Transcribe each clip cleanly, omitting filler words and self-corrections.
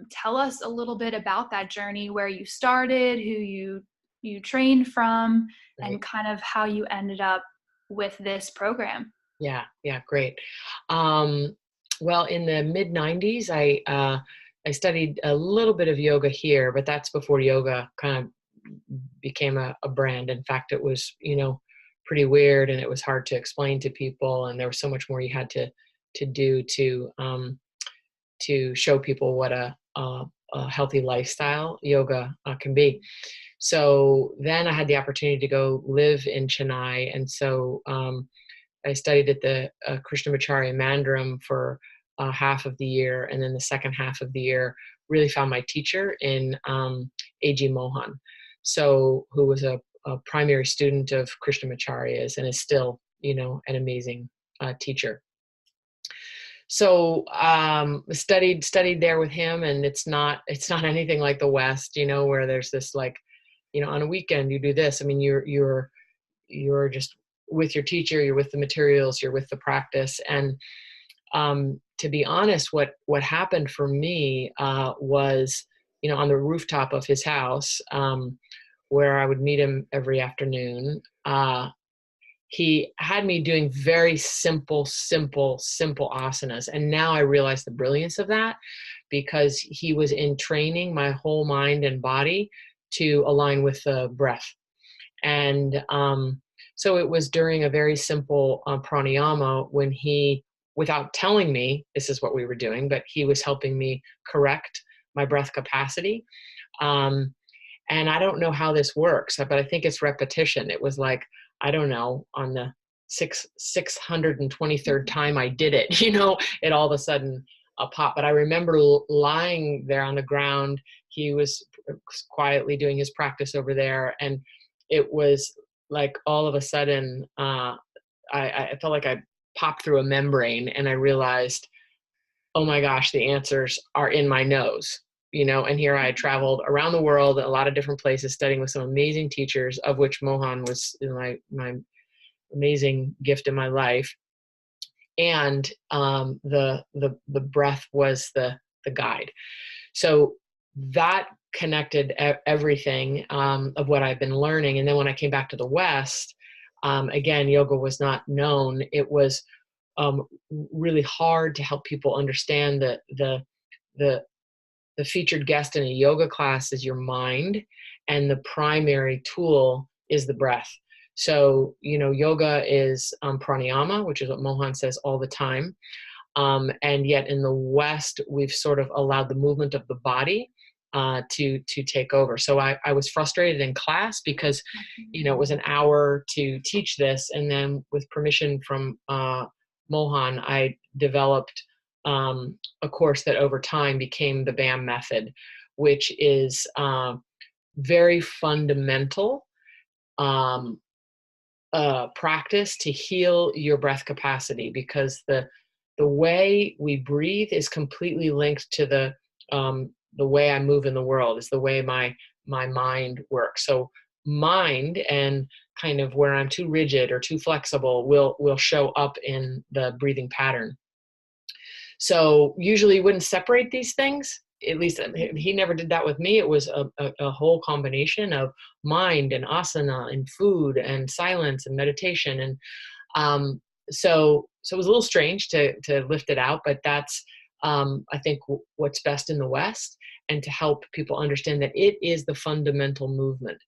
tell us a little bit about that journey, where you started, who you trained from, Right. and kind of how you ended up with this program. Yeah, yeah, great. Um, well, in the mid '90s, I studied a little bit of yoga here, but that's before yoga kind of became a brand. In fact, it was, pretty weird, and it was hard to explain to people, and there was so much more you had to do to show people what a healthy lifestyle yoga can be. So then I had the opportunity to go live in Chennai, and so I studied at the Krishnamacharya Mandiram for half of the year, and then the second half of the year really found my teacher in A.G. Mohan, so who was a primary student of Krishnamacharya's and is still, an amazing teacher. So studied there with him, and it's not anything like the West, where there's this like, on a weekend you do this. I mean, you're just with your teacher, you're with the materials, you're with the practice. And to be honest, what happened for me was, on the rooftop of his house, where I would meet him every afternoon. He had me doing very simple asanas. And now I realize the brilliance of that, because he was in training my whole mind and body to align with the breath. And so it was during a very simple pranayama when he, without telling me this is what we were doing, but he was helping me correct my breath capacity. Um, and I don't know how this works, but I think it's repetition. It was like, I don't know, on the 623rd time I did it, it all of a sudden popped. But I remember lying there on the ground. He was quietly doing his practice over there, and it was like all of a sudden, I felt like I popped through a membrane, and I realized, oh my gosh, the answers are in my nose. And here I had traveled around the world, a lot of different places, studying with some amazing teachers, of which Mohan was my amazing gift in my life. And the breath was the guide. So that connected everything of what I've been learning. And then when I came back to the West, again, yoga was not known. It was really hard to help people understand that the featured guest in a yoga class is your mind, and the primary tool is the breath. So, yoga is pranayama, which is what Mohan says all the time. And yet in the West, we've sort of allowed the movement of the body to take over. So I was frustrated in class because, it was an hour to teach this. And then with permission from Mohan, I developed a course that over time became the BAM method, which is very fundamental practice to heal your breath capacity, because the way we breathe is completely linked to the way I move in the world, is the way my mind works. So mind and kind of where I'm too rigid or too flexible will show up in the breathing pattern. So usually you wouldn't separate these things. At least he never did that with me. It was a whole combination of mind and asana and food and silence and meditation. And so it was a little strange to lift it out, but that's I think what's best in the West, and to help people understand that it is the fundamental movement.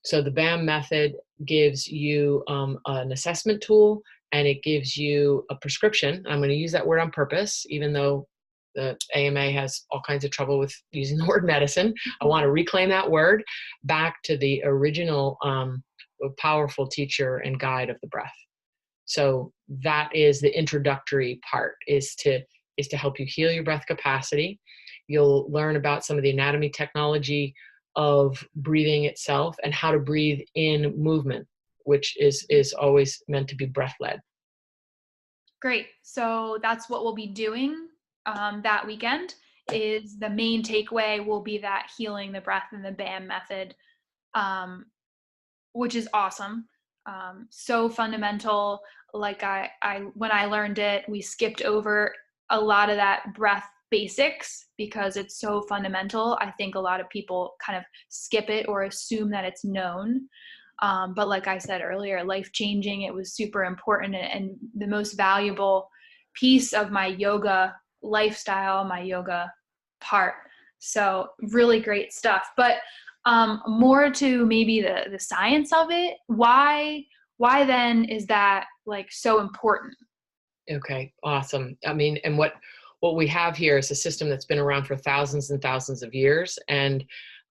So the BAM method gives you an assessment tool, and it gives you a prescription. I'm going to use that word on purpose, even though the AMA has all kinds of trouble with using the word medicine. I want to reclaim that word back to the original powerful teacher and guide of the breath. So that is the introductory part, is to help you heal your breath capacity. You'll learn about some of the anatomy technology of breathing itself and how to breathe in movement, which is always meant to be breath led. Great. So that's what we'll be doing that weekend. Is the main takeaway will be that healing the breath and the BAM method, which is awesome. So fundamental. Like I when I learned it, we skipped over a lot of that breath basics because it's so fundamental. I think a lot of people kind of skip it or assume that it's known. But like I said earlier, life-changing, it was super important and the most valuable piece of my yoga lifestyle, my yoga part. So really great stuff. But more to maybe the science of it. Why then is that like so important? Okay, awesome. I mean, and what we have here is a system that's been around for thousands and thousands of years. And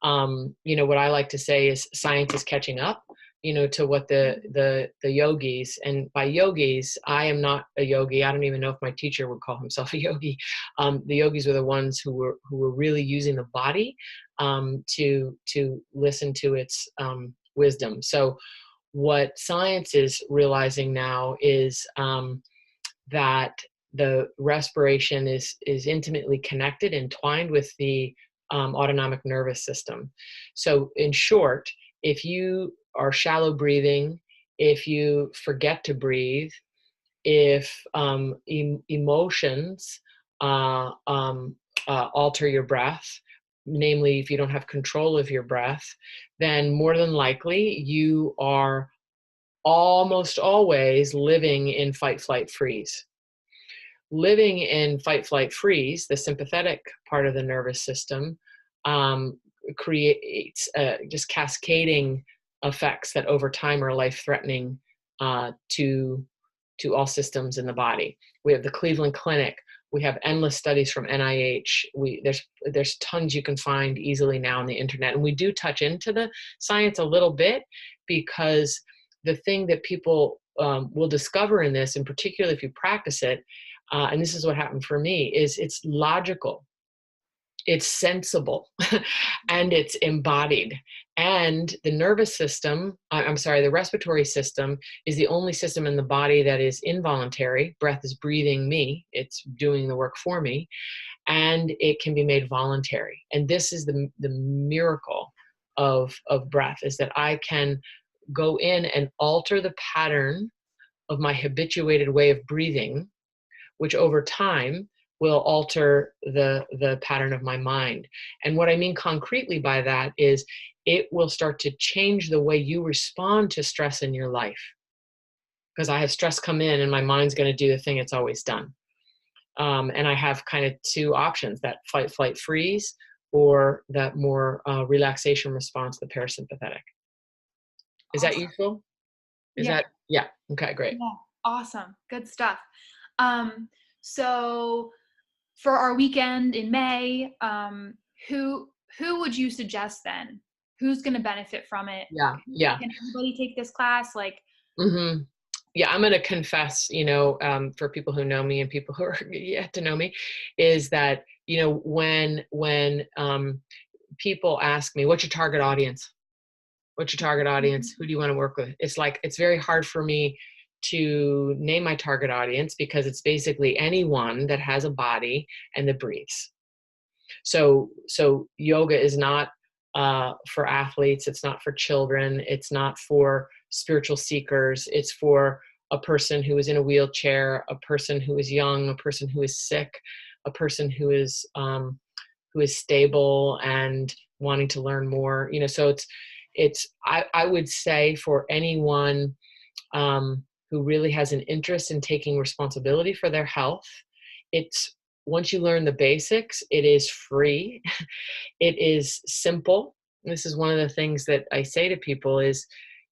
what I like to say is science is catching up, to what the yogis, and by yogis, I am not a yogi. I don't even know if my teacher would call himself a yogi. The yogis were the ones who were really using the body to listen to its wisdom. So what science is realizing now is that the respiration is intimately connected, entwined with the autonomic nervous system. So in short, if you are shallow breathing, if you forget to breathe, if emotions alter your breath, namely if you don't have control of your breath, then more than likely you are almost always living in fight, flight, freeze. Living in fight, flight, freeze, the sympathetic part of the nervous system, creates just cascading effects that over time are life-threatening to all systems in the body. We have the Cleveland Clinic. We have endless studies from NIH. There's tons you can find easily now on the internet. And we do touch into the science a little bit, because the thing that people will discover in this, and particularly if you practice it, and this is what happened for me, is it's logical, it's sensible, and it's embodied. And the nervous system, the respiratory system is the only system in the body that is involuntary. Breath is breathing me, it's doing the work for me, and it can be made voluntary. And this is the miracle of breath, is that I can go in and alter the pattern of my habituated way of breathing, which over time will alter the pattern of my mind. And what I mean concretely by that is it will start to change the way you respond to stress in your life. Because I have stress come in and my mind's going to do the thing it's always done. And I have kind of two options, that fight, flight, freeze, or that more relaxation response, the parasympathetic. Is that useful? Yeah. Okay, great. Yeah. Awesome. Good stuff. So for our weekend in May, who would you suggest then? Who's going to benefit from it? Yeah. Can everybody take this class? Like, mm-hmm. Yeah, I'm going to confess, for people who know me and people who are yet to know me, is that, when people ask me, what's your target audience? What's your target audience? Who do you want to work with? It's like, it's very hard for me to name my target audience, because it's basically anyone that has a body and that breathes. So yoga is not for athletes. It's not for children. It's not for spiritual seekers. It's for a person who is in a wheelchair, a person who is young, a person who is sick, a person who is stable and wanting to learn more. So I would say for anyone who really has an interest in taking responsibility for their health, it's, once you learn the basics, it is free. It is simple. This is one of the things that I say to people is,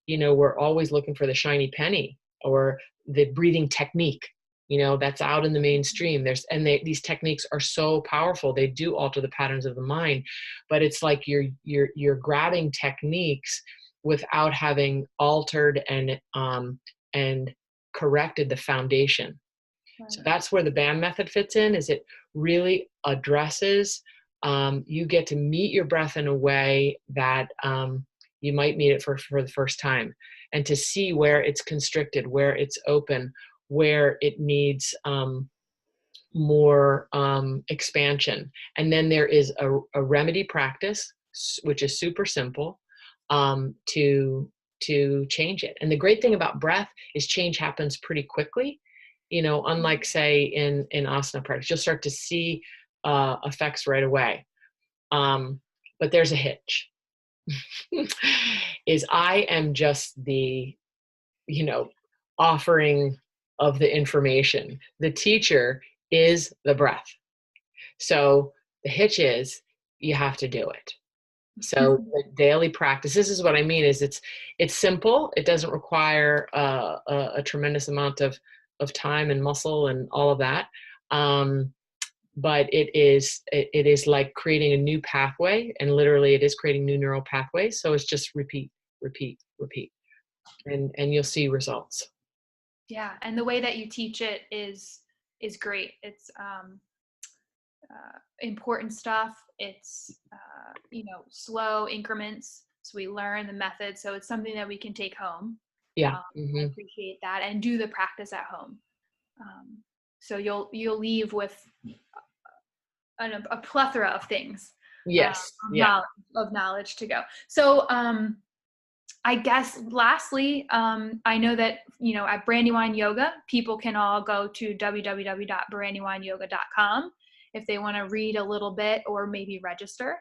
we're always looking for the shiny penny or the breathing technique, that's out in the mainstream. These techniques are so powerful. They do alter the patterns of the mind, but it's like you're grabbing techniques without having altered and corrected the foundation. So that's where the BAM method fits in, is it really addresses, you get to meet your breath in a way that you might meet it for the first time, and to see where it's constricted, where it's open, where it needs more expansion. And then there is a remedy practice, which is super simple, to change it. And the great thing about breath is change happens pretty quickly. Unlike say in asana practice, you'll start to see effects right away. But there's a hitch. Is I am just the, offering of the information. The teacher is the breath. So the hitch is you have to do it. So the daily practice, this is what I mean, is it's simple. It doesn't require a tremendous amount of time and muscle and all of that. But it is like creating a new pathway, and literally it is creating new neural pathways. So it's just repeat, repeat, repeat, and you'll see results. Yeah, and the way that you teach it is great. It's important stuff. It's slow increments, so we learn the method. So it's something that we can take home. Yeah, I appreciate that, and do the practice at home. So you'll leave with a plethora of things. Yes. Yeah. Knowledge to go. So I guess lastly, I know that, at Brandywine Yoga, people can all go to www.brandywineyoga.com if they want to read a little bit or maybe register.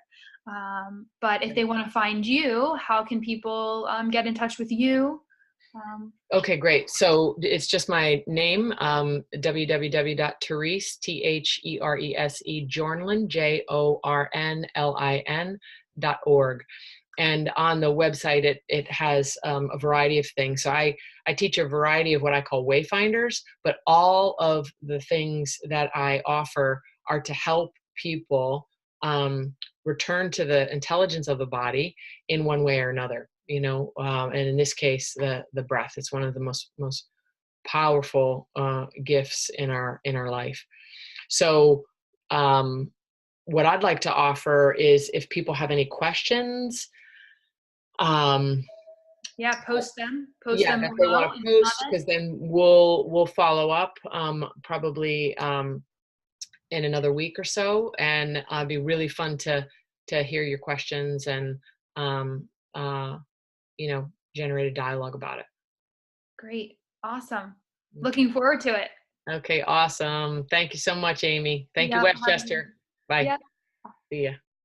But if they want to find you, how can people get in touch with you? Okay, great. So it's just my name, www.Therese, THERESE, Jornlin, JORNLIN.org. And on the website, it has a variety of things. So I teach a variety of what I call wayfinders, but all of the things that I offer are to help people return to the intelligence of the body in one way or another. And in this case, the breath. It's one of the most powerful gifts in our life. So what I'd like to offer is, if people have any questions, post them. If they want to post, because then we'll follow up probably in another week or so, and it'd be really fun to hear your questions and generate a dialogue about it. Great. Awesome. Looking forward to it. Okay, awesome. Thank you so much, Amy. Thank you, Westchester. Bye. Yep. See ya.